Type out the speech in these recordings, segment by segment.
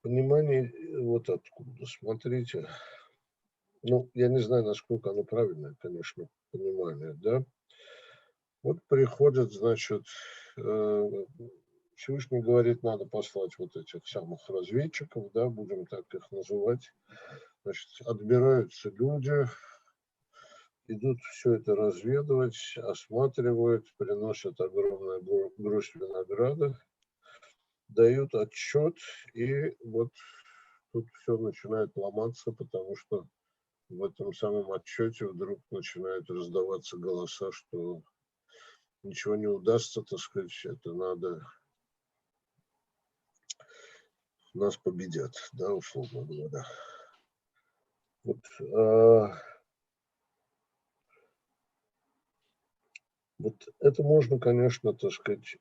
Понимание вот откуда. Смотрите, ну, я не знаю, насколько оно правильное, конечно, понимание, да. Вот приходят, значит, э, Всевышний говорит, надо послать вот этих самых разведчиков, да, будем так их называть. Значит, отбираются люди, идут все это разведывать, осматривают, приносят огромную грусть винограда, дают отчет, и вот тут все начинает ломаться, потому что в этом самом отчете вдруг начинают раздаваться голоса, что ничего не удастся, так сказать, это надо, нас победят, да, условно говоря. Вот, вот это можно, конечно, так сказать,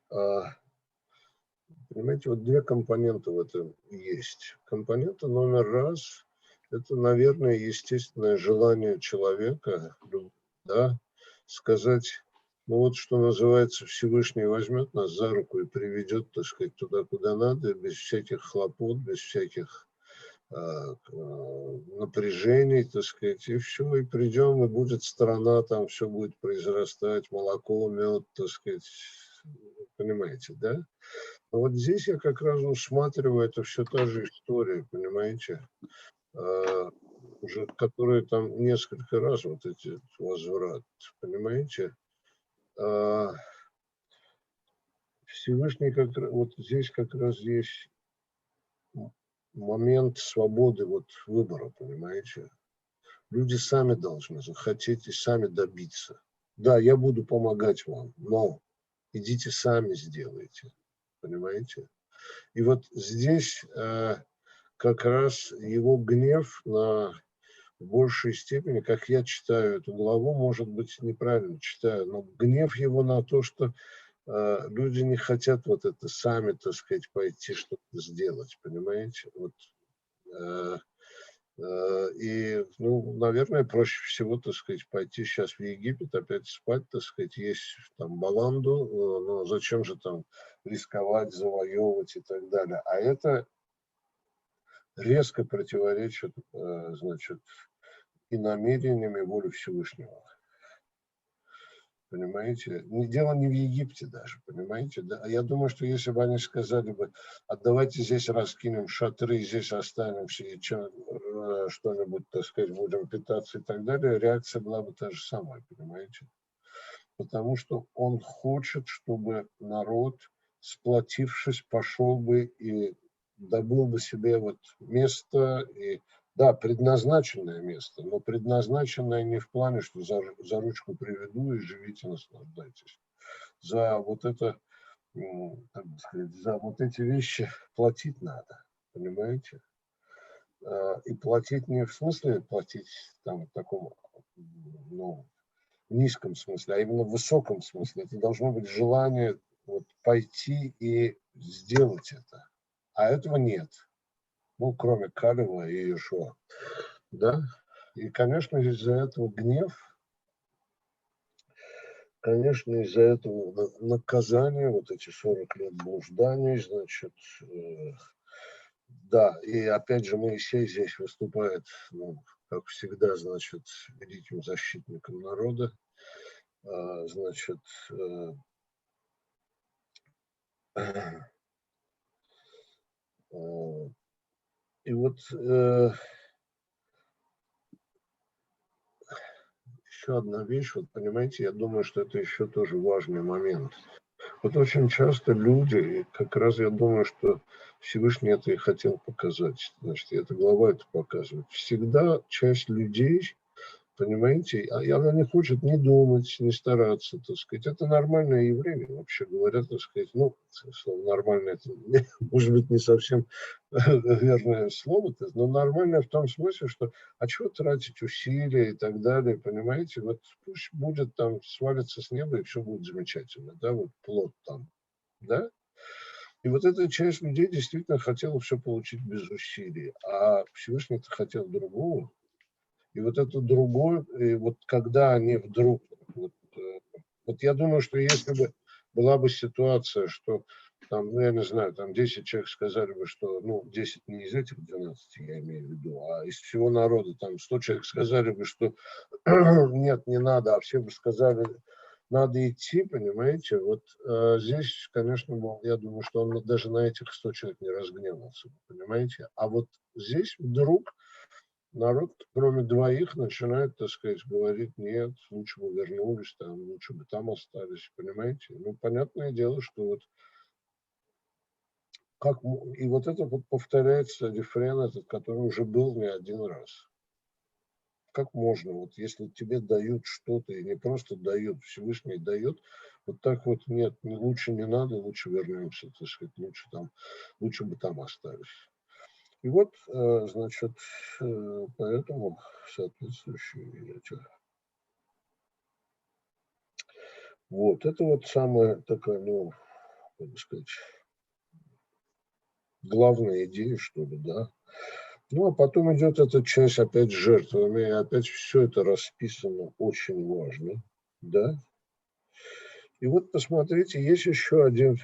понимаете, вот две компоненты в этом есть. Компонента номер раз – это, наверное, естественное желание человека, да, сказать, ну вот что называется, Всевышний возьмет нас за руку и приведет, так сказать, туда, куда надо, без всяких хлопот, без всяких напряжений, так сказать, и все, и придем, и будет страна, там все будет произрастать, молоко, мед, так сказать, понимаете, да? Но вот здесь я как раз усматриваю, это все та же история, понимаете, а, уже которая там несколько раз вот эти возврат, понимаете. А, Всевышний вот здесь как раз есть момент свободы вот выбора, понимаете. Люди сами должны захотеть и сами добиться. Да, я буду помогать вам, но идите сами сделайте, понимаете. И вот здесь как раз его гнев на в большей степени, как я читаю эту главу, может быть, неправильно читаю, но гнев его на то, что люди не хотят вот это сами, так сказать, пойти что-то сделать, понимаете? Вот, э, и, ну, наверное, проще всего, так сказать, пойти сейчас в Египет, опять спать, так сказать, есть там баланду, но зачем же там рисковать, завоевывать и так далее. А это резко противоречит, значит, и намерениям, и воле Всевышнего. Понимаете? Дело не в Египте даже, понимаете? Да? Я думаю, что если бы они сказали бы, а давайте здесь раскинем шатры, здесь останемся и что-нибудь, так сказать, будем питаться и так далее, реакция была бы та же самая, понимаете? Потому что он хочет, чтобы народ, сплотившись, пошел бы и добыл бы себе вот место, и, да, предназначенное место, но предназначенное не в плане, что за ручку приведу и живите, наслаждайтесь. За вот это, как бы сказать, за вот эти вещи платить надо, понимаете? И платить не в смысле платить там в таком, ну, низком смысле, а именно в высоком смысле. Это должно быть желание вот пойти и сделать это. А этого нет. Ну, кроме Калева и Иешуа. Да? И, конечно, из-за этого гнев, конечно, из-за этого наказания, вот эти 40 лет блужданий, значит, да, и опять же Моисей здесь выступает, ну, как всегда, значит, великим защитником народа, значит, и вот еще одна вещь, вот понимаете, я думаю, что это еще тоже важный момент. Вот очень часто люди, и как раз я думаю, что Всевышний это и хотел показать, значит, и эта глава это показывает. Всегда часть людей, понимаете, и она не хочет ни думать, ни стараться, так сказать. Это нормальное явление, вообще говоря, так сказать. Ну, слово нормально, это, может быть, не совсем верное слово, но нормальное в том смысле, что а чего тратить усилия и так далее, понимаете? Вот пусть будет там, свалится с неба, и все будет замечательно, да, вот плод там, да? И вот эта часть людей действительно хотела все получить без усилий, а Всевышний-то хотел другого. И вот это другое, и вот когда они вдруг, вот, вот я думаю, что если бы была бы ситуация, что там, ну, я не знаю, там 10 человек сказали бы, что, ну, 10 не из этих 12, я имею в виду, а из всего народа, там 100 человек сказали бы, что нет, не надо, а все бы сказали, надо идти, понимаете? Вот здесь, конечно, я думаю, что он даже на этих 100 человек не разгневался, понимаете? А вот здесь вдруг народ, кроме двоих, начинает, так сказать, говорить, нет, лучше бы вернулись, там, лучше бы там остались, понимаете? Ну, понятное дело, что вот как, и вот это вот повторяется рефрен этот, который уже был не один раз. Как можно, вот если тебе дают что-то, и не просто дают, Всевышний дает, вот так вот нет, лучше не надо, лучше вернемся, так сказать, лучше бы там остались. И вот, значит, поэтому соответствующие эти. Вот, это вот самая такая, ну, как бы сказать, главная идея, что ли, да. Ну, а потом идет эта часть опять с жертвами, и опять все это расписано очень важно, да. И вот посмотрите, есть еще один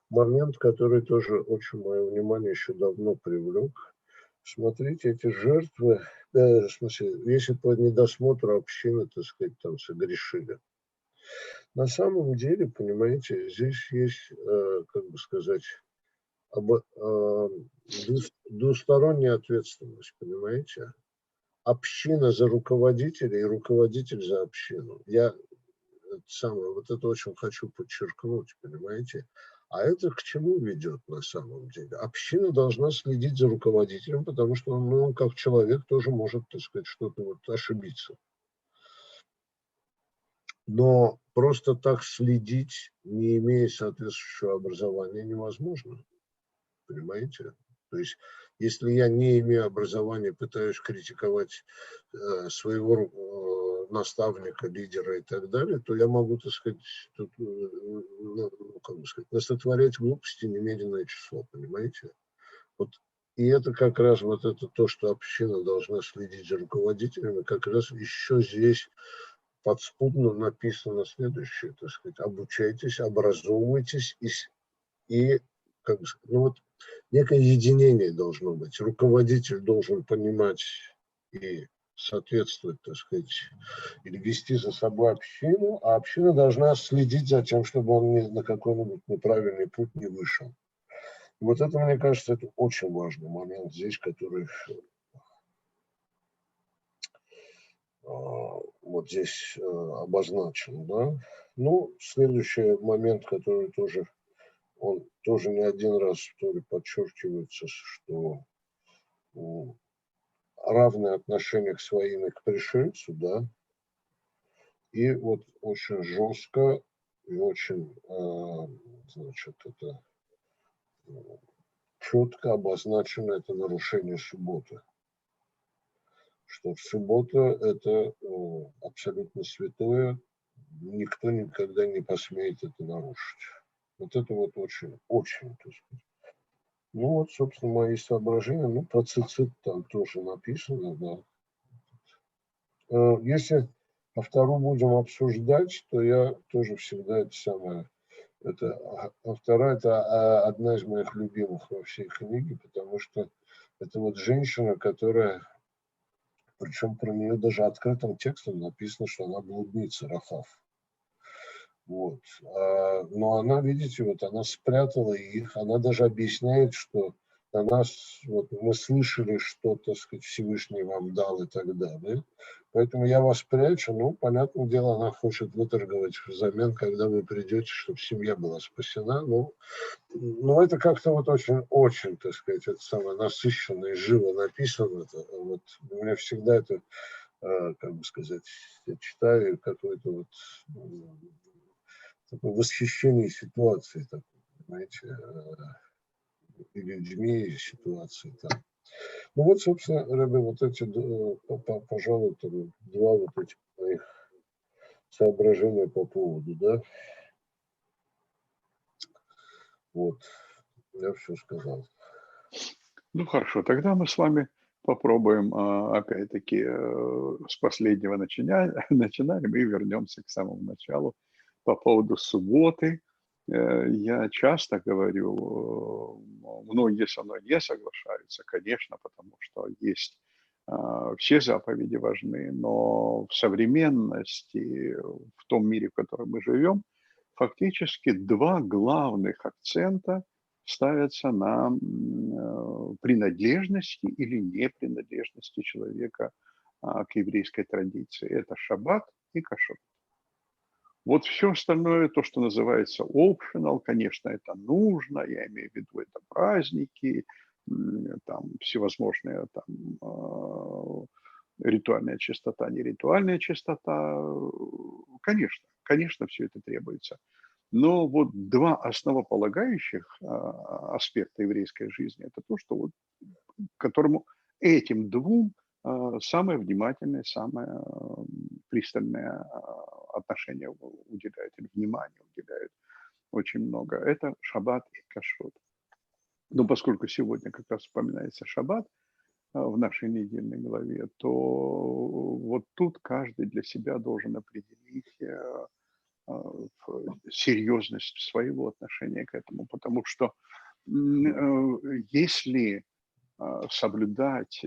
момент, который тоже очень мое внимание еще давно привлек. Смотрите, эти жертвы, в смысле, если по недосмотру общины, так сказать, там согрешили. На самом деле, понимаете, здесь есть, как бы сказать, двусторонняя ответственность, понимаете? Община за руководителя и руководитель за общину. Я вот это очень хочу подчеркнуть, понимаете? А это к чему ведет на самом деле? Община должна следить за руководителем, потому что он как человек тоже может, так сказать, что-то вот ошибиться. Но просто так следить, не имея соответствующего образования, невозможно. Понимаете? То есть, если я не имею образования, пытаюсь критиковать своего наставника, лидера и так далее, то я могу, так сказать, тут, как бы сказать, насотворять глупости немедленное число, понимаете? Вот. И это как раз вот это то, что община должна следить за руководителями, как раз еще здесь подспудно написано следующее, так сказать, обучайтесь, образовывайтесь и как бы, ну вот некое единение должно быть. Руководитель должен понимать и соответствовать, так сказать, или вести за собой общину, а община должна следить за тем, чтобы он на какой-нибудь неправильный путь не вышел. Вот это, мне кажется, это очень важный момент здесь, который вот здесь обозначен, да. Ну, следующий момент, который тоже, он тоже не один раз в Торе подчеркивается, что равное отношение к своим и к пришельцу, да, и вот очень жестко и очень, значит, это четко обозначено это нарушение субботы. Что суббота – это абсолютно святое, никто никогда не посмеет это нарушить. Вот это вот очень, очень, так сказать. Ну вот, собственно, мои соображения. Ну, про цицит там тоже написано, да. Если по второму будем обсуждать, то я тоже всегда это самое. Вторая – это одна из моих любимых во всей книге, потому что это вот женщина, которая, причем про нее даже открытым текстом написано, что она блудница, Рахав. Вот. Но она, видите, вот она спрятала их, она даже объясняет, что на нас, вот мы слышали, что, так сказать, Всевышний вам дал и так далее. Поэтому я вас прячу, ну, понятное дело, она хочет выторговать взамен, когда вы придете, чтобы семья была спасена. Ну это как-то вот очень, так сказать, это самое насыщенно и живо написано. Вот у меня всегда это, как бы сказать, я читаю какой-то вот такое восхищение ситуацией, понимаете, и людьми, и ситуацией там. Ну вот, собственно, Рэбе, вот эти, пожалуй, два вот этих моих соображения по поводу, да. Вот, я все сказал. Ну хорошо, тогда мы с вами попробуем опять-таки с последнего начинаем и вернемся к самому началу по поводу субботы Я часто говорю, многие со мной не соглашаются, конечно, потому что есть все заповеди важны, но в современности, в том мире, в котором мы живем, фактически два главных акцента ставятся на принадлежности или непринадлежности человека к еврейской традиции. Это шаббат и кашрут. Вот все остальное, то, что называется optional, конечно, это нужно, я имею в виду, это праздники, там всевозможные там ритуальная чистота, неритуальная чистота. Конечно, все это требуется. Но вот два основополагающих аспекта еврейской жизни – это то, что вот которому этим двум самое внимательное, самое пристальное отношение уделяют, или внимание уделяют очень много. Это шаббат и кашрут. Но поскольку сегодня как раз вспоминается шаббат в нашей недельной главе, то вот тут каждый для себя должен определить серьезность своего отношения к этому. Потому что если соблюдать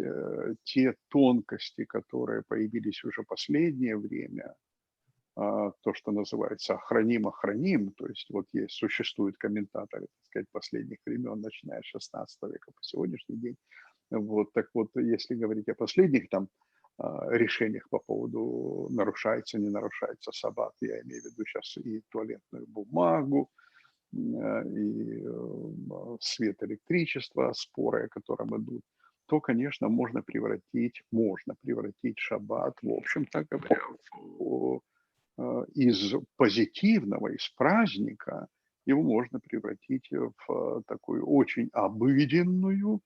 те тонкости, которые появились уже последнее время, то, что называется охраним, то есть вот есть, существуют комментаторы, так сказать, последних времен, начиная с 16 века по сегодняшний день. Вот, так вот, если говорить о последних там решениях по поводу нарушается, не нарушается шаббат, я имею в виду сейчас и туалетную бумагу, и свет, электричество, споры, о котором идут, то, конечно, можно превратить шаббат, в общем-то говоря, из позитивного, из праздника, его можно превратить в такую очень обыденную,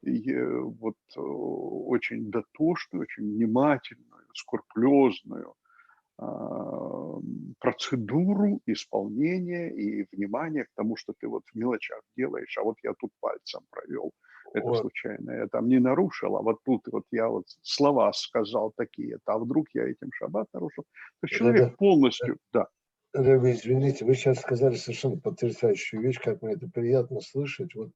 и вот очень дотошную, очень внимательную, скрупулезную процедуру исполнения и внимания к тому, что ты вот в мелочах делаешь, а вот я тут пальцем провел, это Вот. случайно, я там не нарушил, а вот тут вот я вот слова сказал такие-то, а вдруг я этим шаббат нарушил. То есть человек полностью, да. Рэбе, извините, вы сейчас сказали совершенно потрясающую вещь, как мне это приятно слышать. Вот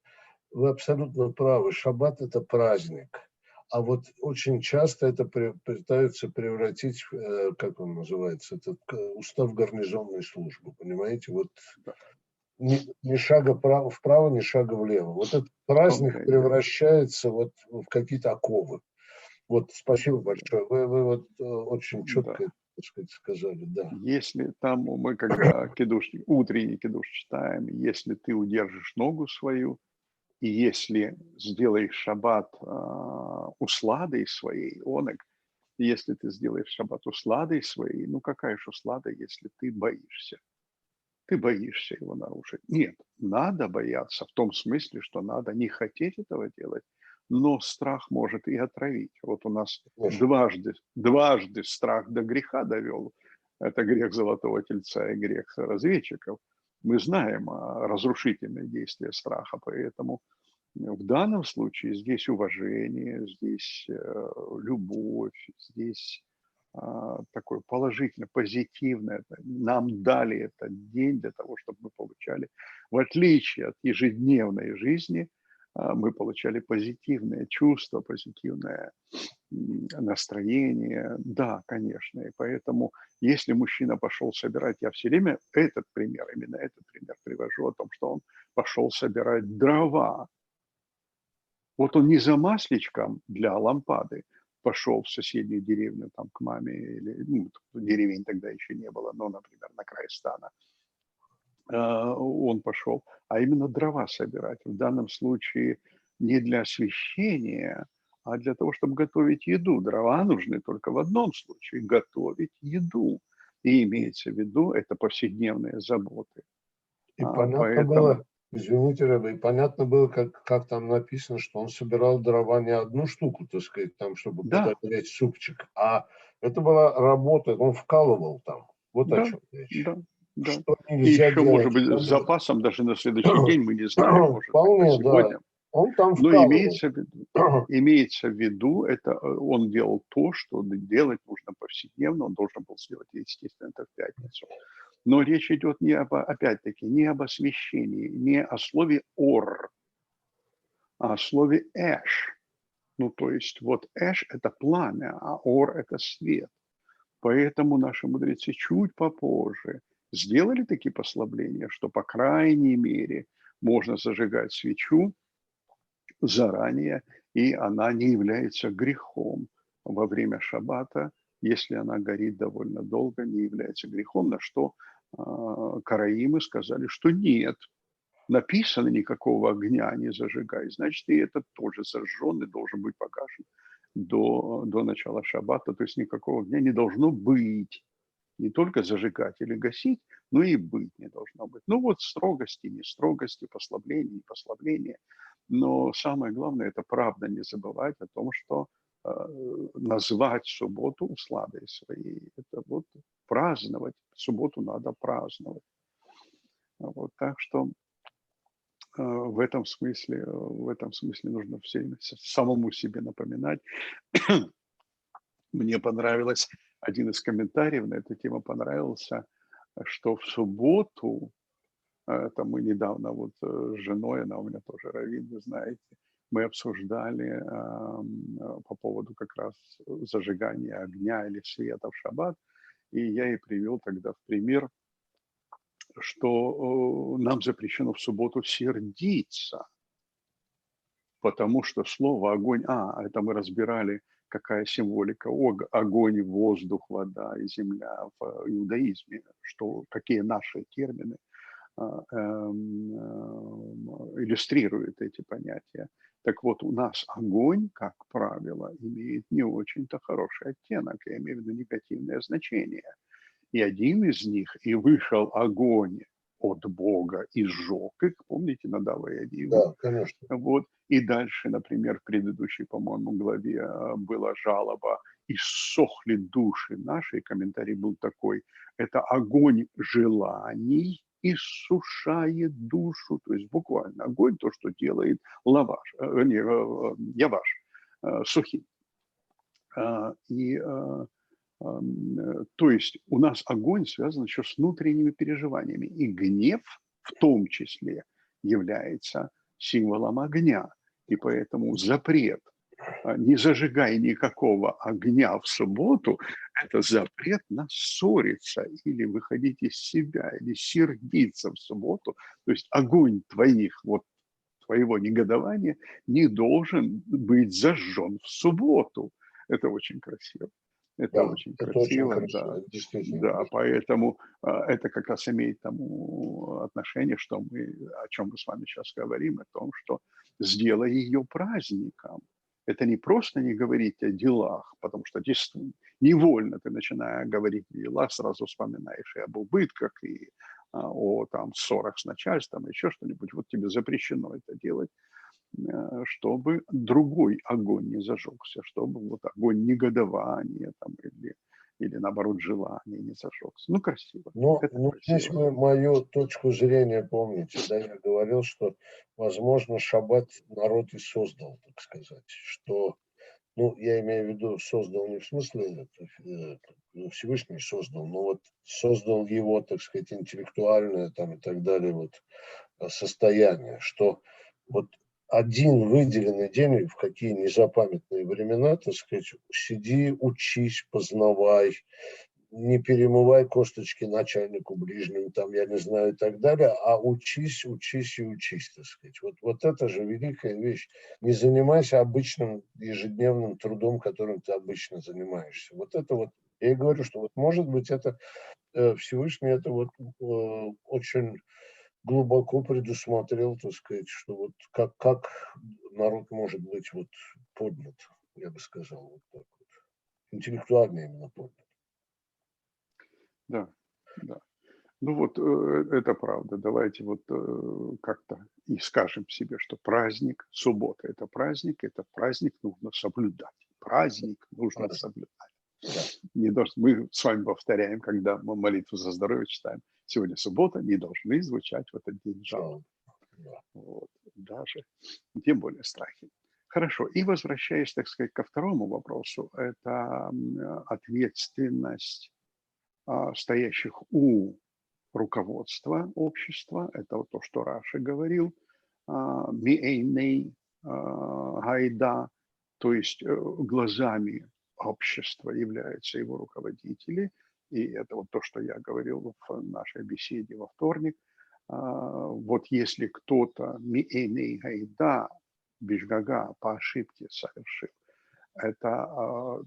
вы абсолютно правы, шаббат – это праздник. А вот очень часто это пытаются превратить, как он называется, этот устав гарнизонной службы, понимаете? Вот ни шага вправо, ни шага влево. Вот этот праздник превращается вот в какие-то оковы. Вот спасибо большое. Вы вот очень четко, так сказать, сказали, да. Если там мы, когда утренний кидуш читаем, если ты удержишь ногу свою, и если сделаешь шаббат усладой своей, если ты сделаешь шаббат усладой своей, ну какая же услада, если ты боишься? Ты боишься его нарушить. Нет, надо бояться в том смысле, что надо не хотеть этого делать, но страх может и отравить. Вот у нас дважды страх до греха довел. Это грех золотого тельца и грех разведчиков. Мы знаем разрушительные действия страха, поэтому в данном случае здесь уважение, здесь любовь, здесь такое положительное, позитивное. Нам дали этот день для того, чтобы мы получали, в отличие от ежедневной жизни, мы получали позитивные чувства, позитивное настроение. Да, конечно. И поэтому, если мужчина пошел собирать, я все время именно этот пример привожу о том, что он пошел собирать дрова. Вот он не за масличком для лампады пошел в соседнюю деревню там к маме, или деревень тогда еще не было, но, например, на край стана. Он пошел, а именно дрова собирать. В данном случае не для освещения, а для того, чтобы готовить еду. Дрова нужны только в одном случае – готовить еду. И имеется в виду, это повседневные заботы. И понятно было, извините, Рэбе, и понятно было, как там написано, что он собирал дрова не одну штуку, так сказать, там, чтобы подогреть супчик, а это была работа, он вкалывал там. Вот о чем речь. Да. Что И нельзя еще, делать. может быть, с запасом даже на следующий день, мы не знаем, может быть, на Вполне, сегодня. Он там Но вкалывал. имеется в виду, это он делал то, что делать нужно повседневно, он должен был сделать, естественно, это в пятницу. Но речь идет не об, опять-таки, не об освящении, не о слове «ор», а о слове «эш». Ну, то есть вот эш – это пламя, а ор – это свет. Поэтому наши мудрецы чуть попозже сделали такие послабления, что, по крайней мере, можно зажигать свечу заранее, и она не является грехом во время шаббата, если она горит довольно долго, не является грехом, на что караимы сказали, что нет, написано никакого огня не зажигай, значит, и этот тоже зажженный должен быть погашен до начала шаббата, то есть никакого огня не должно быть. Не только зажигать или гасить, но и быть не должно быть. Ну вот строгости, не строгости, послабления, не послабления. Но самое главное – это правда не забывать о том, что назвать субботу усладой своей. Это вот праздновать. Субботу надо праздновать. Вот, так что в этом смысле нужно все время самому себе напоминать. Мне понравилось, один из комментариев на эту тему понравился, что в субботу, это мы недавно вот с женой, она у меня тоже раввин, вы знаете, мы обсуждали по поводу как раз зажигания огня или света в шаббат, и я ей привел тогда в пример, что нам запрещено в субботу сердиться, потому что слово огонь, это мы разбирали, какая символика, огонь, воздух, вода и земля в иудаизме, что какие наши термины иллюстрируют эти понятия. Так вот, у нас огонь, как правило, имеет не очень-то хороший оттенок, я имею в виду негативное значение. И один из них, и вышел огонь от Бога и сжег их, помните, Надава и Авиу? Да, конечно. Вот. И дальше, например, в предыдущей, по-моему, главе была жалоба «Иссохли души наши», и комментарий был такой: это огонь желаний иссушает душу, то есть буквально огонь, то, что делает лаваш, яваш, сухим. То есть у нас огонь связан еще с внутренними переживаниями, и гнев в том числе является символом огня, и поэтому запрет не зажигай никакого огня в субботу – это запрет на ссориться или выходить из себя, или сердиться в субботу. То есть огонь твоего негодования не должен быть зажжен в субботу. Это очень красиво. Это Да, очень это очень красиво, красиво, да. это действительно Да, красиво. поэтому это как раз имеет тому отношение, что о чем мы с вами сейчас говорим, о том, что сделай ее праздником. Это не просто не говорить о делах, потому что действительно невольно ты, начиная говорить о делах, сразу вспоминаешь и об убытках, и о там ссорах с начальством, еще что-нибудь. Вот тебе запрещено это делать, чтобы другой огонь не зажегся, чтобы вот огонь негодования там, или наоборот желания не зажегся. Ну, красиво. Но Это здесь красиво. вы мою точку зрения помните, да, я говорил, что, возможно, шаббат народ и создал, так сказать, что, ну, я имею в виду, создал не в смысле Всевышний создал, но вот создал его, так сказать, интеллектуальное там и так далее вот состояние, что вот один выделенный день, в какие незапамятные времена, так сказать, сиди, учись, познавай, не перемывай косточки начальнику ближнему, там, я не знаю, и так далее, а учись, учись и учись, так сказать. Вот это же великая вещь. Не занимайся обычным ежедневным трудом, которым ты обычно занимаешься. Вот это вот, я и говорю, что вот может быть это Всевышний это вот очень глубоко предусмотрел, так сказать, что вот как народ может быть вот поднят, я бы сказал, вот так вот. Интеллектуально именно поднят. Да, да. Ну вот это правда. Давайте вот как-то и скажем себе, что праздник, суббота – это праздник нужно соблюдать. Праздник нужно Правильно. соблюдать. Да. Не должен, мы с вами повторяем, когда мы молитву за здоровье читаем. Сегодня суббота, не должны звучать в этот день жалобы. Да. Вот. даже, тем более страхи. Хорошо. И возвращаясь, так сказать, ко второму вопросу, это ответственность стоящих у руководства общества. Это вот то, что Раша говорил. Миэйней гайда, то есть глазами общества являются его руководители. И это вот то, что я говорил в нашей беседе во вторник. Вот если кто-то миэйней гайда, бишгага, по ошибке совершил, это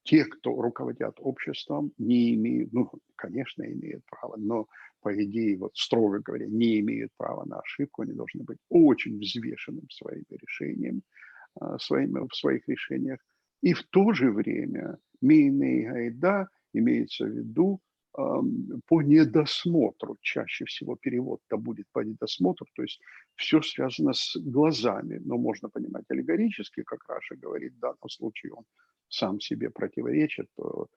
те, кто руководят обществом, не имеют, ну, конечно, имеют право, но, по идее, вот строго говоря, не имеют права на ошибку, они должны быть очень взвешенным в своих решениях. И в то же время мейней гайда имеется в виду по недосмотру. Чаще всего перевод-то будет по недосмотру, то есть все связано с глазами, но можно понимать аллегорически, как Раша говорит, в данном случае он сам себе противоречит, то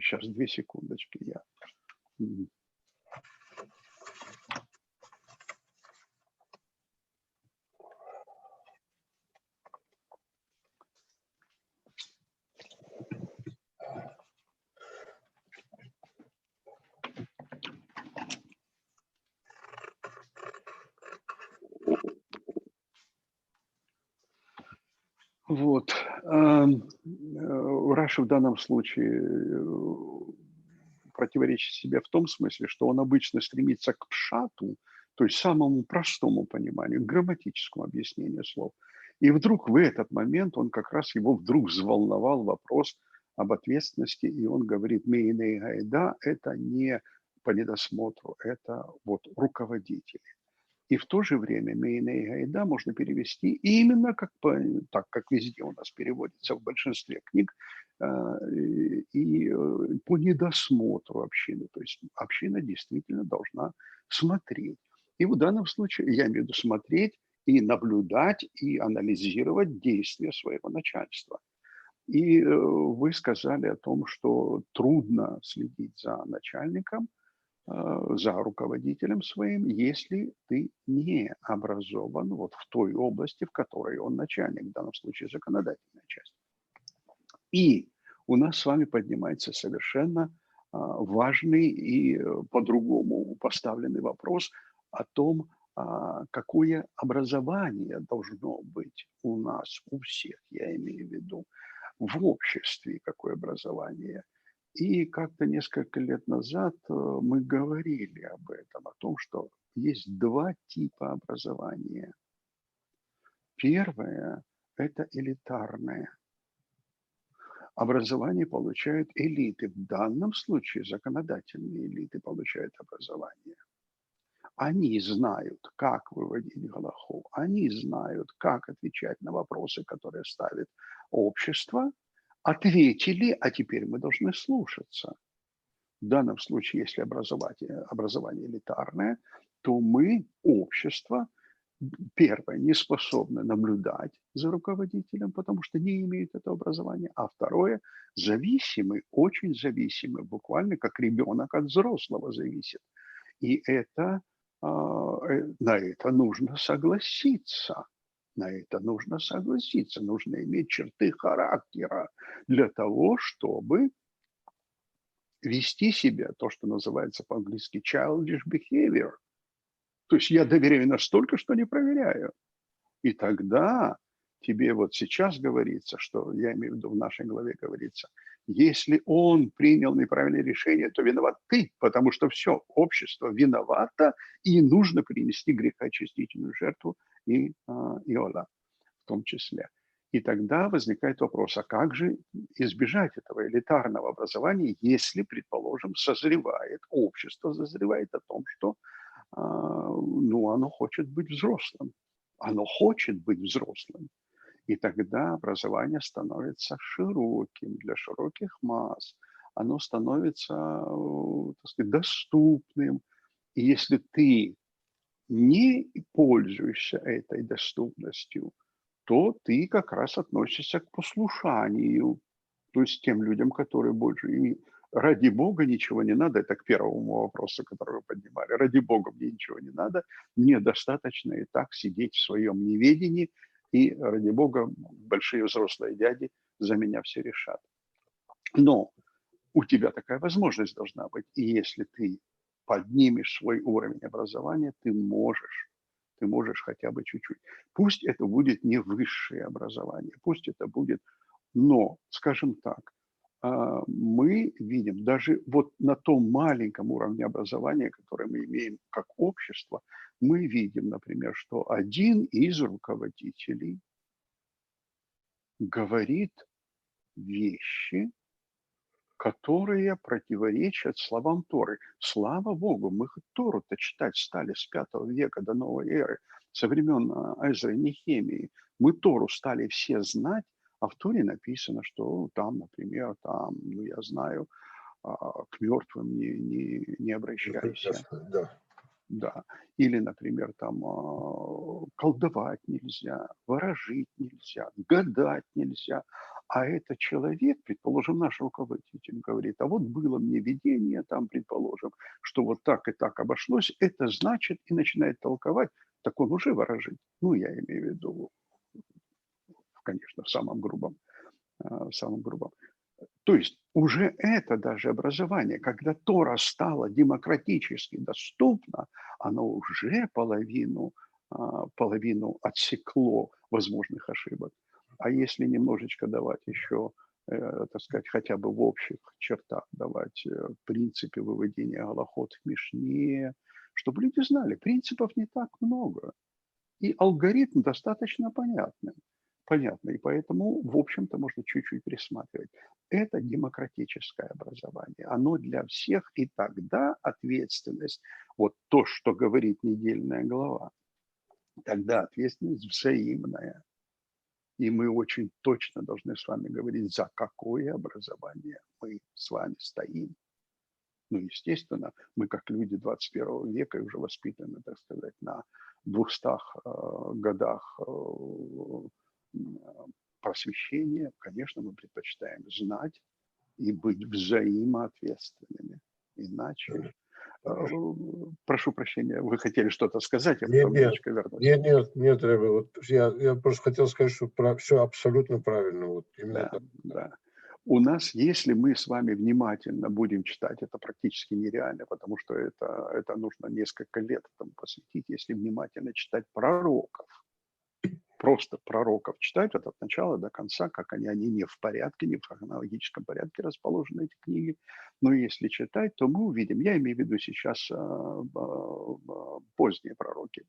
сейчас 2 секундочки я. Вот. Раша в данном случае противоречит себе в том смысле, что он обычно стремится к пшату, то есть самому простому пониманию, к грамматическому объяснению слов. И вдруг в этот момент он как раз его вдруг взволновал вопрос об ответственности, и он говорит, мейней гайда – это не по недосмотру, это вот руководители. И в то же время мейней гайда можно перевести именно так, как везде у нас переводится в большинстве книг, и по недосмотру общины. То есть община действительно должна смотреть. И в данном случае я имею в виду смотреть и наблюдать, и анализировать действия своего начальства. И вы сказали о том, что трудно следить за начальником, за руководителем своим, если ты не образован вот в той области, в которой он начальник, в данном случае законодательная часть. И у нас с вами поднимается совершенно важный и по-другому поставленный вопрос о том, какое образование должно быть у нас, у всех, я имею в виду, в обществе, какое образование. И как-то несколько лет назад мы говорили об этом, о том, что есть 2 типа образования. Первое – это элитарное. Образование получают элиты. В данном случае законодательные элиты получают образование. Они знают, как выводить галаху, они знают, как отвечать на вопросы, которые ставит общество. Ответили, а теперь мы должны слушаться. В данном случае, если образование элитарное, то мы, общество, первое, не способны наблюдать за руководителем, потому что не имеют этого образования, а второе, зависимы, очень зависимы, буквально как ребенок от взрослого зависит. И на это нужно согласиться. На это нужно согласиться. Нужно иметь черты характера для того, чтобы вести себя, то, что называется по-английски childish behavior. То есть я доверяю настолько, что не проверяю. И тогда тебе вот сейчас говорится, что, я имею в виду в нашей главе говорится, если он принял неправильное решение, то виноват ты, потому что все, общество виновато, и нужно принести грехоочистительную жертву и Иола в том числе. И тогда возникает вопрос, а как же избежать этого элитарного образования, если, предположим, общество созревает о том, что оно хочет быть взрослым. Оно хочет быть взрослым. И тогда образование становится широким, для широких масс. Оно становится, так сказать, доступным. И если ты не пользуешься этой доступностью, то ты как раз относишься к послушанию, то есть тем людям, которые больше ради Бога ничего не надо. Это к первому вопросу, который вы поднимали. Ради Бога мне ничего не надо. Мне достаточно и так сидеть в своем неведении. И ради Бога большие взрослые дяди за меня все решат. Но у тебя такая возможность должна быть. И если ты поднимешь свой уровень образования, ты можешь хотя бы чуть-чуть. Пусть это будет не высшее образование, пусть это будет, но, скажем так, мы видим даже вот на том маленьком уровне образования, который мы имеем как общество, мы видим, например, что один из руководителей говорит вещи, которые противоречат словам Торы. Слава Богу, мы Тору-то читать стали с V века до новой эры, со времен Эзры и Нехемии. Мы Тору стали все знать, а в Торе написано, что там, например, там, ну я знаю, к мертвым не обращайся. Да. Да. Или, например, там колдовать нельзя, ворожить нельзя, гадать нельзя. А этот человек, предположим, наш руководитель говорит, а вот было мне видение, там, предположим, что вот так и так обошлось, это значит, и начинает толковать, так он уже ворожит. Ну, я имею в виду, конечно, в самом грубом. То есть уже это даже образование, когда Тора стала демократически доступна, оно уже половину отсекло возможных ошибок. А если немножечко давать еще, так сказать, хотя бы в общих чертах давать принципы выведения голоход в Мишне, чтобы люди знали, принципов не так много. И алгоритм достаточно понятный. И поэтому, в общем-то, можно чуть-чуть присматривать. Это демократическое образование. Оно для всех, и тогда ответственность, вот то, что говорит недельная глава, тогда ответственность взаимная. И мы очень точно должны с вами говорить, за какое образование мы с вами стоим. Ну, естественно, мы как люди 21 века уже воспитаны, так сказать, на 200 годах просвещения. Конечно, мы предпочитаем знать и быть взаимоответственными. Иначе... Прошу прощения, вы хотели что-то сказать, я потом немножечко вернусь. Нет, Рэбе, вот я просто хотел сказать, что все абсолютно правильно. Вот именно так. Да. У нас, если мы с вами внимательно будем читать, это практически нереально, потому что это нужно несколько лет этому посвятить, если внимательно читать пророков. Просто пророков читать от начала до конца, как они не в порядке, не в хронологическом порядке расположены, эти книги. Но если читать, то мы увидим, я имею в виду сейчас поздние пророки,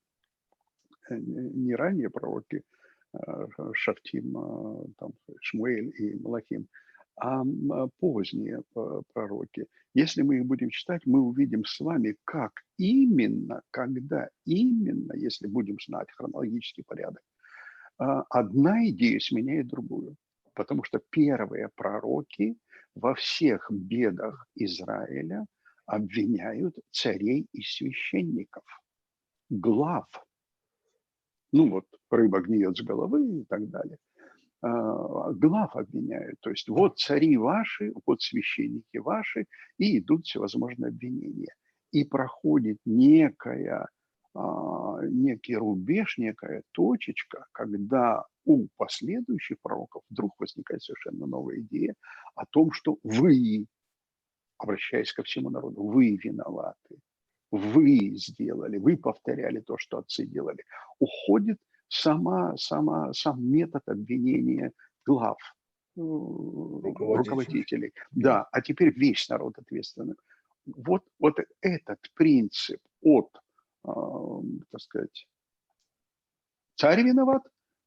не ранние пророки, Шафтим, там, Шмуэль и Малахим, а поздние пророки. Если мы их будем читать, мы увидим с вами, как именно, когда именно, если будем знать хронологический порядок, одна идея сменяет другую. Потому что первые пророки во всех бедах Израиля обвиняют царей и священников, глав. Ну вот, рыба гниет с головы и так далее. Глав обвиняют. То есть вот цари ваши, вот священники ваши, и идут всевозможные обвинения. И проходит некий рубеж, некая точечка, когда у последующих пророков вдруг возникает совершенно новая идея о том, что вы, обращаясь ко всему народу, вы виноваты, вы сделали, вы повторяли то, что отцы делали. Уходит сам метод обвинения глав, руководителей. Да, а теперь весь народ ответственный. Вот этот принцип от, так сказать, царь виноват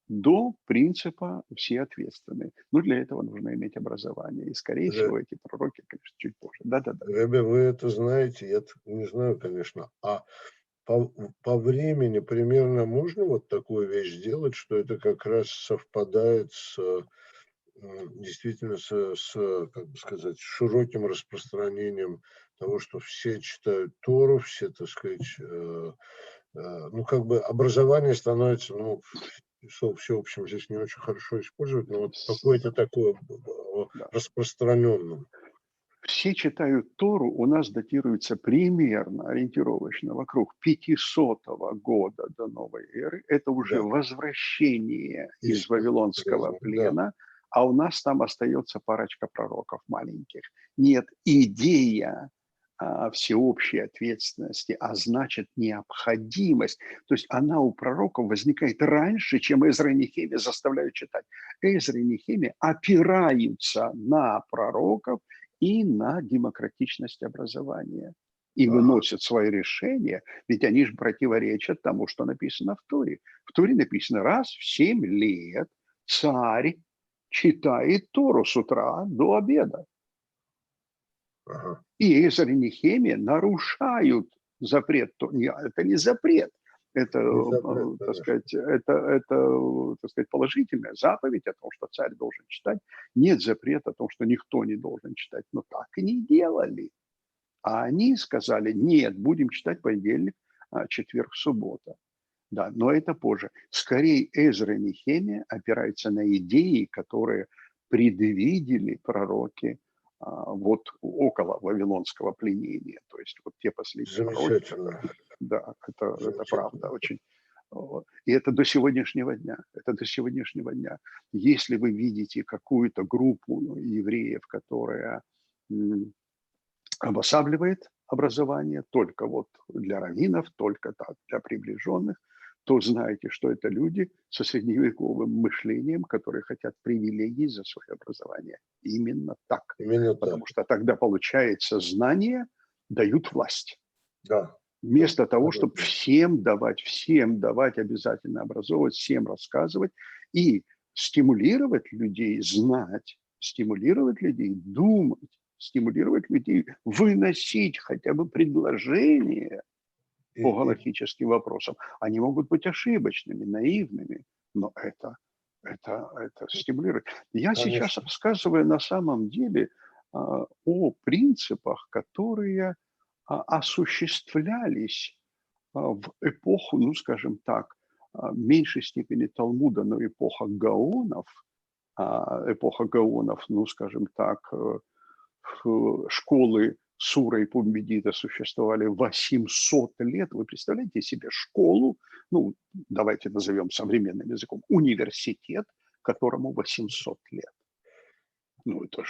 до принципа все ответственны. Но для этого нужно иметь образование. И, скорее всего, эти пророки, конечно, чуть позже. Да-да-да. Ребя, вы это знаете, я не знаю, конечно. А по времени примерно можно вот такую вещь сделать, что это как раз совпадает с действительно как бы сказать, широким распространением того, что все читают Тору, все, так сказать, ну, как бы образование становится, ну, всеобщим здесь не очень хорошо использовать, но вот какое-то такое распространенным. Все читают Тору, у нас датируется примерно, ориентировочно, вокруг 500 года до новой эры. Это уже Да, возвращение из истинно вавилонского полезно. Да, плена, а у нас там остается парочка пророков маленьких. Нет, идея всеобщей ответственности, а значит необходимость. То есть она у пророков возникает раньше, чем Эзра и Нехемия заставляют читать. Эзра и Нехемия опираются на пророков и на демократичность образования. И ага, выносят свои решения, ведь они же противоречат тому, что написано в Торе. В Торе написано, раз в 7 лет царь читает Тору с утра до обеда. ага. И Эзра и Нехемия нарушают запрет. Это не запрет, это, Не запрет, так конечно. сказать, так сказать, положительная заповедь о том, что царь должен читать. Нет запрета о том, что никто не должен читать. Но так и не делали. А они сказали, нет, будем читать понедельник, четверг, суббота. Да, но это позже. Скорее, Эзра и Нехемия опираются на идеи, которые предвидели пророки вот около вавилонского пленения. То есть вот те последние пророки, Замечательно, которые... Да, это правда замечательно. очень. И это до сегодняшнего дня. Это до сегодняшнего дня. Если вы видите какую-то группу евреев, которая обосабливает образование только вот для раввинов, только так, для приближенных, то знаете, что это люди со средневековым мышлением, которые хотят привилегий за свое образование. Именно так. Именно так. Потому что тогда, получается, знания дают власть. Да, да, Вместо того, чтобы абсолютно. всем давать обязательно образовывать, всем рассказывать и стимулировать людей знать, стимулировать людей думать, стимулировать людей выносить хотя бы предложения по И галактическим вопросам. Они могут быть ошибочными, наивными, но это стимулирует. Я сейчас конечно, рассказываю на самом деле о принципах, которые осуществлялись в эпоху, ну, скажем так, в меньшей степени Талмуда, но эпоха гаонов, ну, скажем так, школы Сура и Пумбедита существовали 800 лет. Вы представляете себе школу, ну, давайте назовем современным языком, университет, которому 800 лет. Ну, это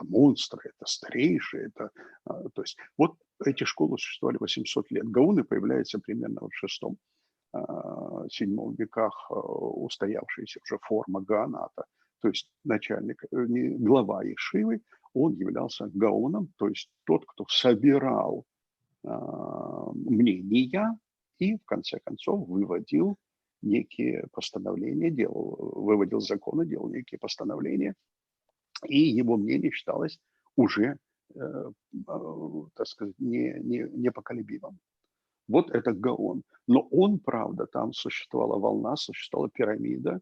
монстры, это старейшие, то есть вот эти школы существовали 800 лет. Гауны появляются примерно в VI-VII веках, устоявшаяся уже форма гаоната, то есть начальник, глава Ешивы, он являлся гауном, то есть тот, кто собирал мнения и в конце концов выводил некие постановления, выводил законы, делал некие постановления, и его мнение считалось уже, так сказать, непоколебимым. Вот это Гаон. Но он, правда, там существовала волна, существовала пирамида.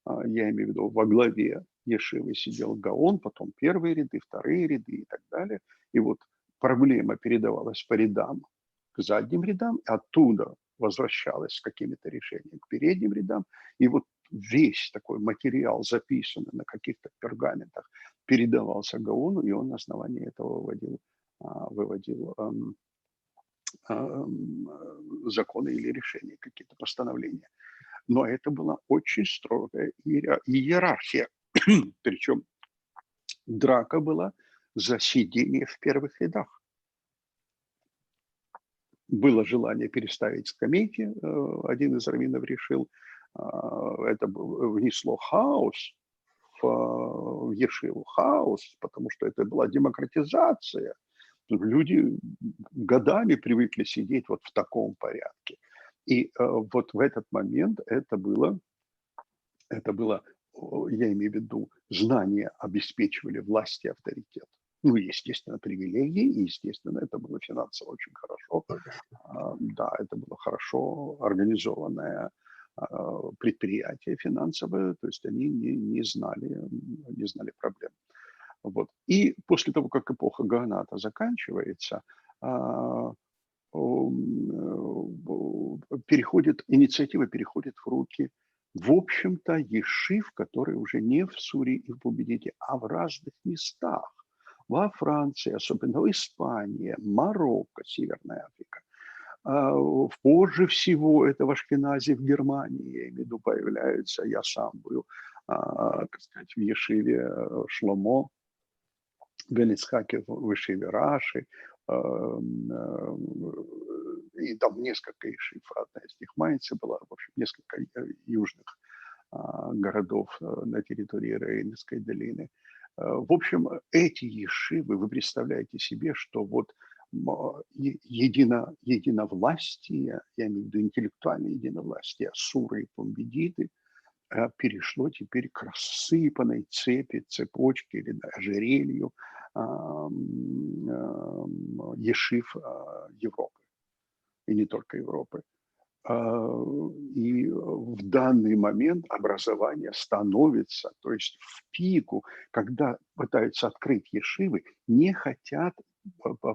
Я имею в виду, во главе Ешивы сидел Гаон, потом первые ряды, вторые ряды и так далее. И вот проблема передавалась по рядам к задним рядам, оттуда возвращалась с какими-то решениями к передним рядам. И вот весь такой материал, записанный на каких-то пергаментах, передавался Гаону, и он на основании этого выводил законы или решения, какие-то постановления. Но это была очень строгая иерархия. Причем драка была за сидение в первых рядах. Было желание переставить скамейки, один из раввинов решил, это внесло хаос в Ешиву, хаос, потому что это была демократизация. Люди годами привыкли сидеть вот в таком порядке. И вот в этот момент я имею в виду, знания обеспечивали власть и авторитет. Ну, естественно, привилегии, и, естественно, это было финансово очень хорошо. Да, это было хорошо организованное предприятие финансовое, то есть они не знали проблем. Вот. И после того, как эпоха Гаоната заканчивается, инициатива переходит в руки, в общем-то, ешив, которые уже не в Суре и в Пумбедите, а в разных местах. во Франции, особенно в Испании, Марокко, Северная Африка. Позже всего это в Ашкеназе в Германии, я имею в виду, появляется. Я сам был, так сказать, в Ешиве Шломо, в Бен-Ицхаке, в Ешиве Раши, и там несколько ешив, одна из них Майнце была, в общем, несколько южных городов на территории Рейнской долины. В общем, эти ешивы, вы представляете себе, что вот единовластие, я имею в виду интеллектуальное единовластие, асуры и помбедиты, перешло теперь к рассыпанной цепи, цепочке или ожерелью ешив Европы, и не только Европы. И в данный момент образование становится, то есть в пику, когда пытаются открыть ешивы, не хотят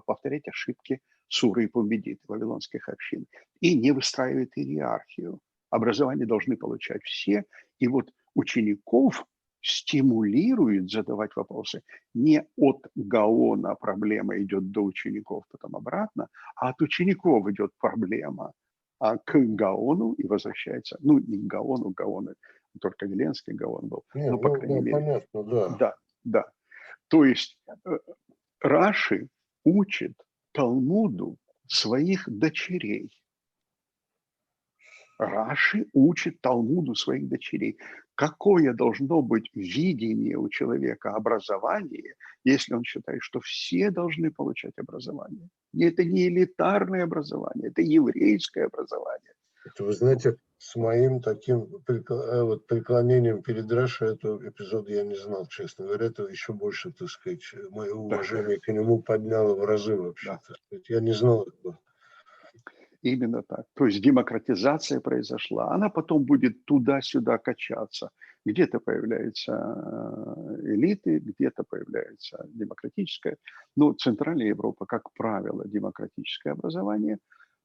повторять ошибки Суры и Помбедиты, вавилонских общин, и не выстраивают иерархию. Образование должны получать все, и вот учеников стимулирует задавать вопросы не от Гаона проблема идет до учеников, потом обратно, а от учеников идет проблема, к Гаону и возвращается, ну, не к Гаону, Гаон, только Веленский Гаон был, Не, но, по ну, крайней да, мере, понятно, да. да, да. То есть Раши учит Талмуду своих дочерей. Раши учит Талмуду своих дочерей. Какое должно быть видение у человека образования, если он считает, что все должны получать образование? Это не элитарное образование, это еврейское образование. Это, вы знаете, с моим таким вот преклонением перед Рашей этого эпизода я не знал, честно говоря. Это еще больше, так сказать, мое Да, уважение к нему подняло в разы вообще. да. Так сказать. Я не знал этого. Именно так. То есть демократизация произошла. Она потом будет туда-сюда качаться. Где-то появляются элиты, где-то появляется демократическое. Но Центральная Европа, как правило, демократическое образование.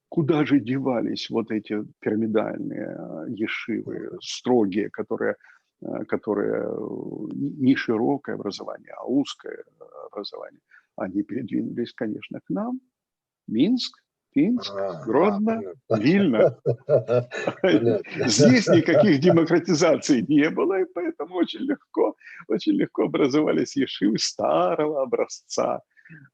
Куда же девались вот эти пирамидальные ешивы, строгие, которые не широкое образование, а узкое образование? Они передвинулись, конечно, к нам. Минск, Пинск, Гродно, Вильно. Понятно. Понятно. Здесь никаких демократизаций не было, и поэтому очень легко образовались ешивы старого образца,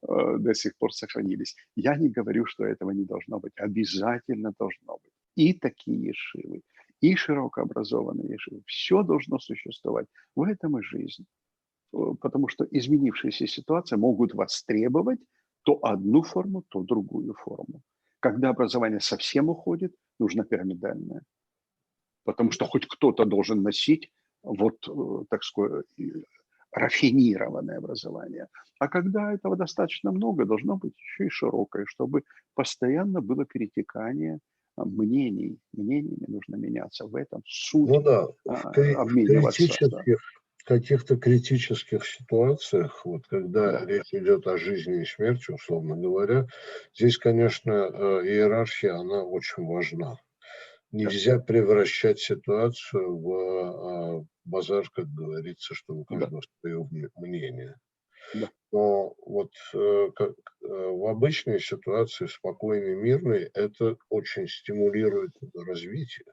до сих пор сохранились. Я не говорю, что этого не должно быть. Обязательно должно быть. И такие ешивы, и широкообразованные ешивы. Все должно существовать. В этом и жизнь. Потому что изменившиеся ситуации могут востребовать то одну форму, то другую форму. Когда образование совсем уходит, нужно пирамидальное. Потому что хоть кто-то должен носить вот, так сказать, рафинированное образование. А когда этого достаточно много, должно быть еще и широкое, чтобы постоянно было перетекание мнений. Мнениями нужно меняться. В этом суть Ну да, в обмениваться. Да. в каких-то критических ситуациях, вот когда Да. речь идет о жизни и смерти, условно говоря, здесь, конечно, иерархия, она очень важна. Да. Нельзя превращать ситуацию в базар, как говорится, что у Да. каждого свое мнение. Да. Но вот в обычной ситуации, спокойной, мирной, это очень стимулирует развитие.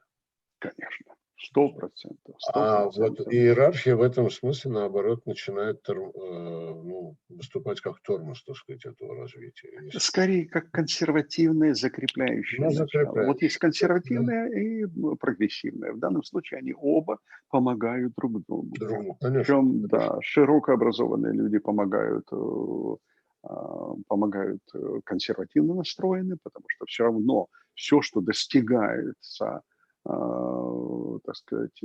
Конечно. 100%. А вот 100%. иерархия в этом смысле, наоборот, начинает ну, выступать как тормоз, так сказать, этого развития. Скорее, как консервативное закрепляющее Ну, начало. Вот есть закрепляющее. Да, консервативное и прогрессивное. В данном случае они оба помогают друг другу. другому, конечно. Причем, Конечно. да, широко образованные люди помогают консервативно настроены, потому что все равно все, что достигается, так сказать,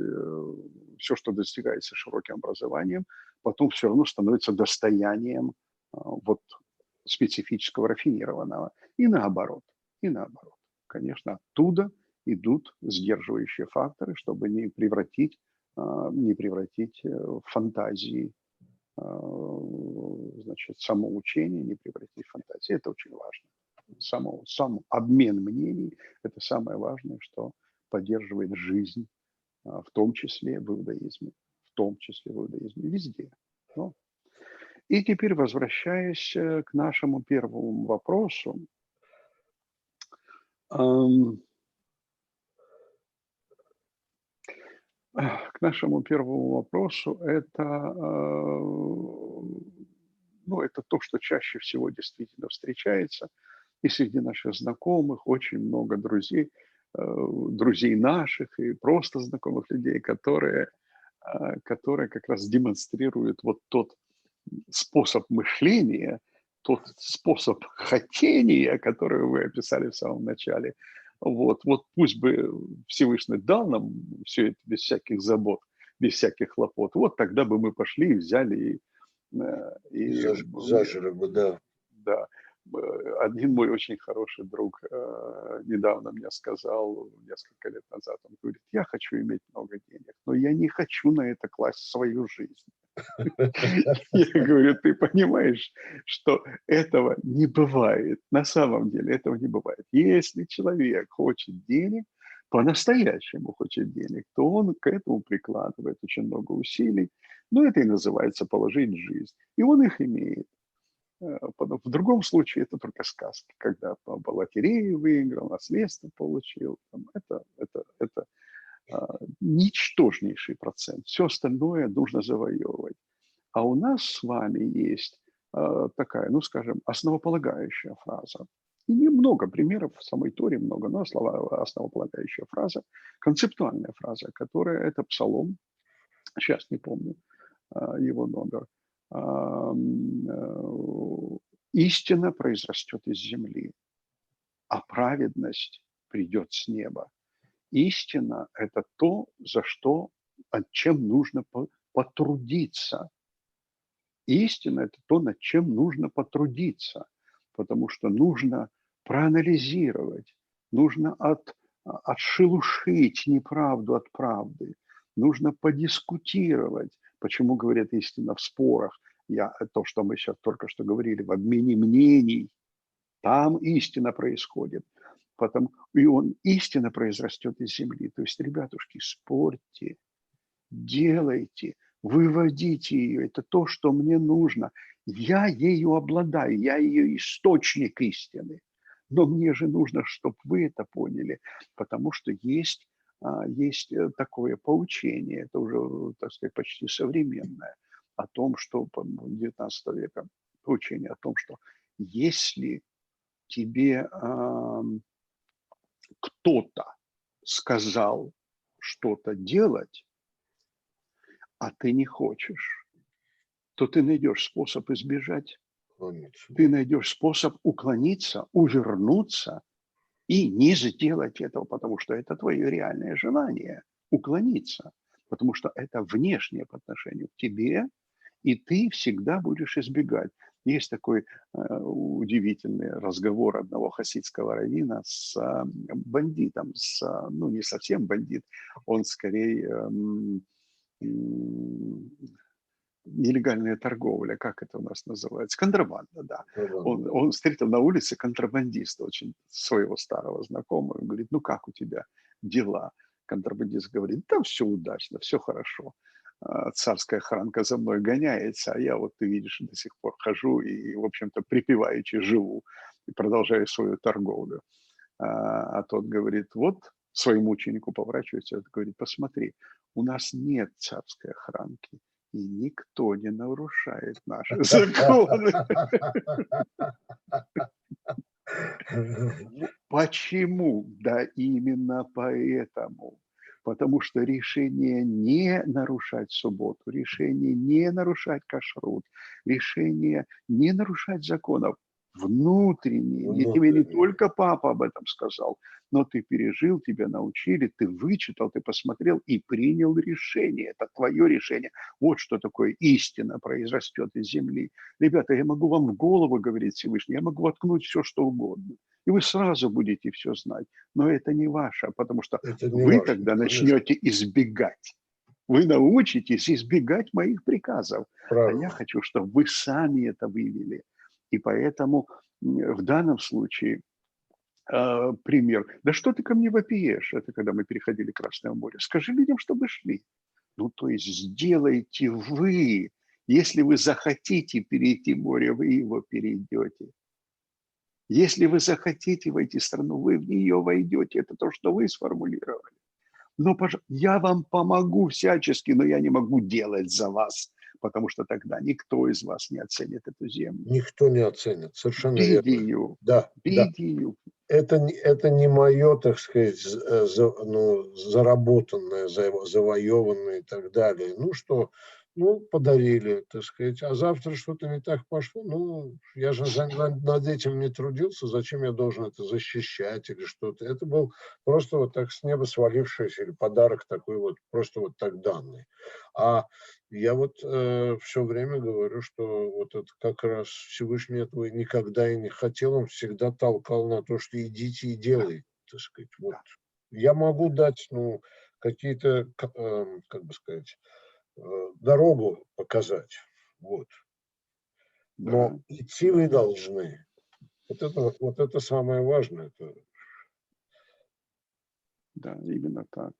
все, что достигается широким образованием, потом все равно становится достоянием вот специфического, рафинированного. И наоборот, и наоборот. Конечно, оттуда идут сдерживающие факторы, чтобы не превратить в фантазии, значит, самоучение, не превратить в фантазии. Это очень важно. Сам обмен мнений – это самое важное, что поддерживает жизнь, в том числе в иудаизме, везде. Ну, И теперь, возвращаясь к нашему первому вопросу, ам, к нашему первому вопросу, это, ну, это то, что чаще всего действительно встречается. И среди наших знакомых очень много друзей, друзей наших и просто знакомых людей, которые как раз демонстрируют вот тот способ мышления, тот способ хотения, который вы описали в самом начале. Вот пусть бы Всевышний дал нам все это без всяких забот, без всяких хлопот. Вот тогда бы мы пошли и взяли Зажили бы, да. да. Один мой очень хороший друг недавно мне сказал, несколько лет назад, он говорит: я хочу иметь много денег, но я не хочу на это класть свою жизнь. Я говорю: ты понимаешь, что этого не бывает, на самом деле этого не бывает. Если человек хочет денег, по-настоящему хочет денег, то он к этому прикладывает очень много усилий, но это и называется положить жизнь, и он их имеет. В другом случае это только сказки, когда по лотерее выиграл, наследство получил. Это ничтожнейший процент. Все остальное нужно завоевывать. А у нас с вами есть такая, ну, скажем, основополагающая фраза. И немного примеров в самой Торе, много, но основополагающая фраза, концептуальная фраза, которая это псалом, сейчас не помню его номер. Истина произрастет из земли, а праведность придет с неба. Истина – это то, за что, чем нужно потрудиться. Истина – это то, над чем нужно потрудиться, потому что нужно проанализировать, нужно отшелушить неправду от правды, нужно подискутировать, почему говорят истина в спорах. То, что мы сейчас только что говорили, в обмене мнений, там истина происходит. Истина произрастет из земли. То есть, ребятушки, спорьте, делайте, выводите ее. Это то, что мне нужно. Я ею обладаю, я ее источник истины. Но мне же нужно, чтобы вы это поняли, потому что есть такое поучение, это уже, так сказать, почти современное, о том, что 19 века, поучение о том, что если тебе кто-то сказал что-то делать, а ты не хочешь, то ты найдешь способ избежать, ты найдешь способ уклониться, увернуться и не сделать этого, потому что это твое реальное желание уклониться, потому что это внешнее по отношению к тебе, и ты всегда будешь избегать. Есть такой удивительный разговор одного хасидского раввина с бандитом, ну не совсем бандит, он скорее нелегальная торговля, как это у нас называется, контрабанда, да. Он встретил на улице контрабандиста, очень своего старого знакомого, он говорит: ну как у тебя дела? Контрабандист говорит: да все удачно, все хорошо. Царская охранка за мной гоняется, а я, вот ты видишь, до сих пор хожу и, в общем-то, припеваючи живу и продолжаю свою торговлю. А тот говорит: вот своему ученику поворачивается, говорит: посмотри, у нас нет царской охранки, и никто не нарушает наши законы. Почему? Да именно поэтому. Потому что решение не нарушать субботу, решение не нарушать кашрут, решение не нарушать законов внутренние. И тебе не только папа об этом сказал, но ты пережил, тебя научили, ты вычитал, ты посмотрел и принял решение. Это твое решение. Вот что такое истина произрастет из земли. Ребята, я могу вам в голову говорить Всевышний, я могу воткнуть все, что угодно. И вы сразу будете все знать. Но это не ваше, потому что вы тогда начнете избегать. Вы научитесь избегать моих приказов. А я хочу, чтобы вы сами это вывели. И поэтому в данном случае пример. Да что ты ко мне вопиешь? Это когда мы переходили Красное море. Скажи людям, чтобы шли. Ну, то есть сделайте вы Если вы захотите перейти море, вы его перейдете. Если вы захотите войти в страну, вы в нее войдете. Это то, что вы сформулировали. Но я вам помогу всячески, но я не могу делать за вас, потому что тогда никто из вас не оценит эту землю. Никто не оценит, совершенно верно. Бедию, Да, да. бедию. Это не мое, так сказать, заработанное, завоеванное и так далее. Ну что, ну, подарили, так сказать, а завтра что-то не так пошло, ну, я же над этим не трудился, зачем я должен это защищать или что-то. Это был просто вот так с неба свалившийся или подарок такой вот, просто вот так данный. А я вот все время говорю, что вот это как раз Всевышний этого никогда и не хотел, он всегда толкал на то, что идите и делайте, так сказать. Вот. Я могу дать, ну, какие-то, как бы сказать, дорогу показать, вот. Но Да, идти вы должны. Вот это самое важное. да, именно так.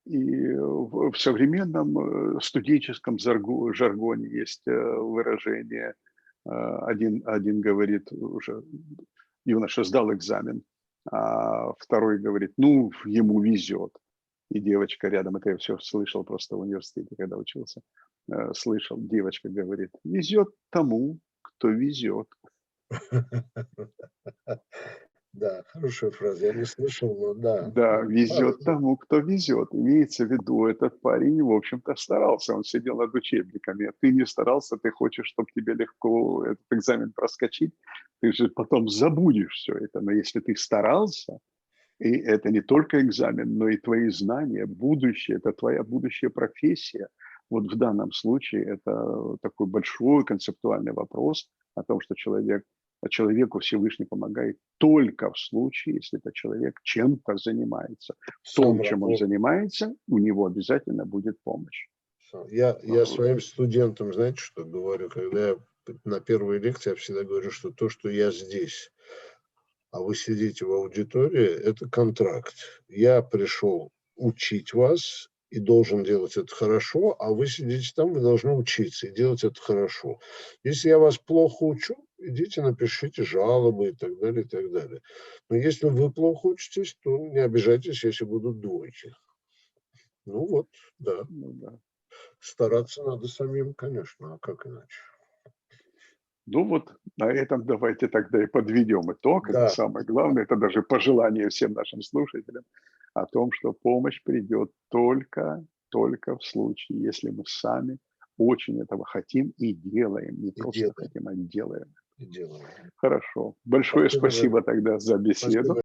И в современном студенческом жаргоне есть выражение. Один говорит, уже юноша сдал экзамен, а второй говорит, ну, ему везет. И девочка рядом, это я все слышал просто в университете, когда учился, слышал, девочка говорит, везет тому, кто везет. Да, хорошая фраза. Я не слышал, но да. Да, везет Правильно. тому, кто везет. Имеется в виду, этот парень, в общем-то, старался, он сидел над учебниками. А ты не старался, ты хочешь, чтобы тебе легко этот экзамен проскочить, ты же потом забудешь все это. Но если ты старался, и это не только экзамен, но и твои знания, будущее, это твоя будущая профессия. Вот в данном случае это такой большой концептуальный вопрос о том, что человеку Всевышний помогает только в случае, если этот человек чем-то занимается. В том, Сам чем он работал. занимается, у него обязательно будет помощь. Я своим студентам, знаете, что говорю, когда я на первой лекции, я всегда говорю, что то, что я здесь, а вы сидите в аудитории, это контракт. Я пришел учить вас и должен делать это хорошо, а вы сидите там, вы должны учиться и делать это хорошо. Если я вас плохо учу, идите напишите жалобы и так далее, и так далее. Но если вы плохо учитесь, то не обижайтесь, если будут двойки. Ну вот, да. Ну, да. Стараться надо самим, конечно, а как иначе? Ну вот на этом давайте тогда и подведем итог. Это Да, самое главное, это даже пожелание всем нашим слушателям о том, что помощь придет только в случае, если мы сами очень этого хотим и делаем. Не и просто делаем, хотим, а делаем. и делаем. Хорошо. Большое Спасибо за спасибо тогда за беседу. спасибо.